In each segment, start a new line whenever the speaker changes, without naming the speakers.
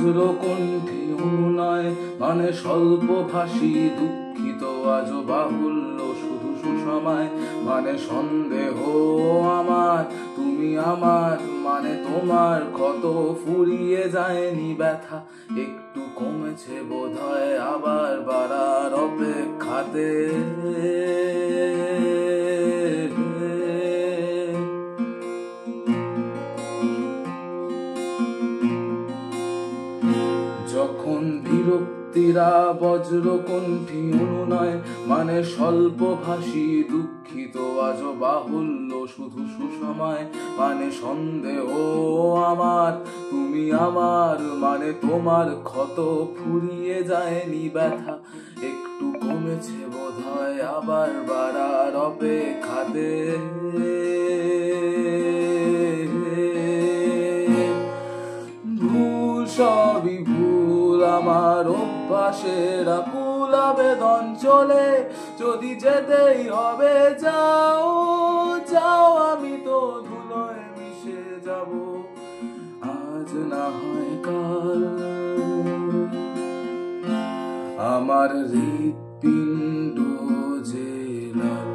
বজ্রকণ্ঠী অনুনয় মানে স্বল্পভাষী দুঃখিত আজ বাহুল্য শুধু সুসময় মানে সন্দেহ আমার তুমি আমার মানে তোমার ক্ষত ফুরিয়ে যায়নি ব্যথা একটু কমেছে বোধহয় আবার বাড়ার অপেক্ষাতে যখন বিরক্তিরা বজ্রকণ্ঠী অনুনয় মানে স্বল্পভাষী দুঃখিত আজ বাহুল্য শুধু সুসময় মানে সন্দেহ আমার তুমি আমার মানে তোমার ক্ষত ফুরিয়ে যায়নি ব্যথা একটু কমেছে বোধহয় আবার বাড়ার অপেক্ষাতে সবই ভুল আমার অভ্যাসের আকুল আবেদন চলে যদি যেতেই হবে যাও যাও আমি তো ধুলোয় মিশে যাব আজ না হয় কাল আমার হৃৎপিণ্ড যে লাল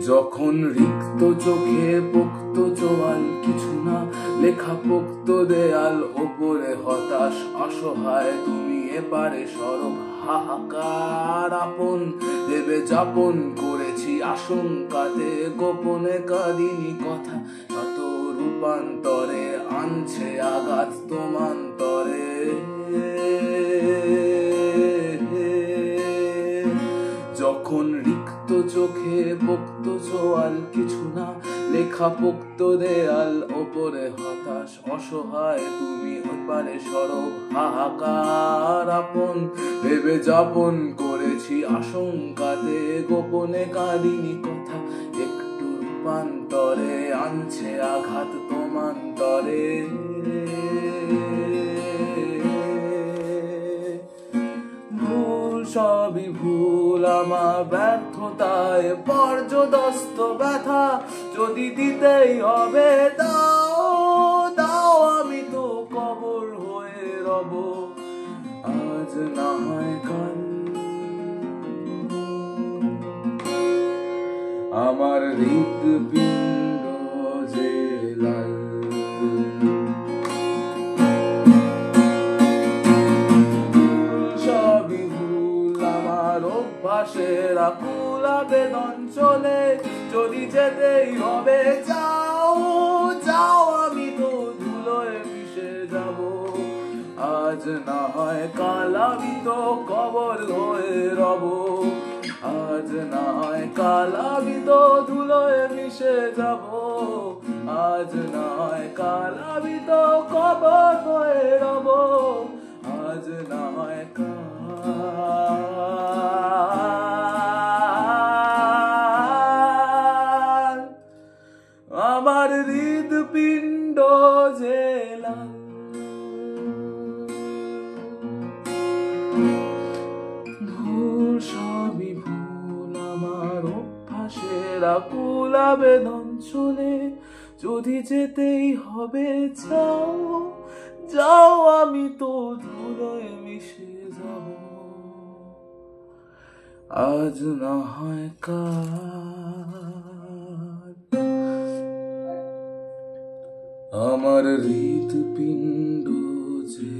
যখন রিক্ত চোখে পোক্ত চোয়াল কিছু না লেখা পোক্ত দেয়াল ওপরে হতাশ অসহায় তুমি এপারে সরব হাহাকার আপন ভেবে যাপন করেছি আশঙ্কাতে গোপনে কাঁদিনি কথা শত রূপান্তরে আনছে আঘাত তোমান্তরে যখন রিক্ত চোখে পোক্ত চোয়াল কিছু না লেখা পোক্ত দেয়াল ওপরে হতাশ অসহায় তুমি ওপারে সরব হাহাকার আপন ভেবে যাপন করেছি আশঙ্কাতে গোপনে কাঁদিনি কথা একটু রূপান্তরে আনছে আঘাত তোমান্তরে সবই ভুল আমার ব্যর্থতায় পর্যদস্ত ব্যথা যদি দিতেই হবে দাও দাও আমি তো কবর হয়ে রব আজ না হয় কাল আমার হৃৎপিণ্ড যে লাল অভ্যাসের আকুল আবেদন চলে যদি যেতেই হবে যাও যাও আমি তো ধুলোয় মিশে যাব আজ না হয় কাল আমি তো কবর হয়ে রব আজ না হয় কাল আমি তো ধুলোয় মিশে যাব আজ না হয় কাল আমি তো কবর হয়ে রব আজ না হয় কাল আমার হৃৎপিণ্ড যে লাল ভুল সবই ভুল আমার অভ্যাসের আকুল আবেদন চলে যদি যেতেই হবে যাও যাও আমি তো ধুলোয় মিশে যাব আজ না হয় কাল আমার হৃৎপিণ্ড যে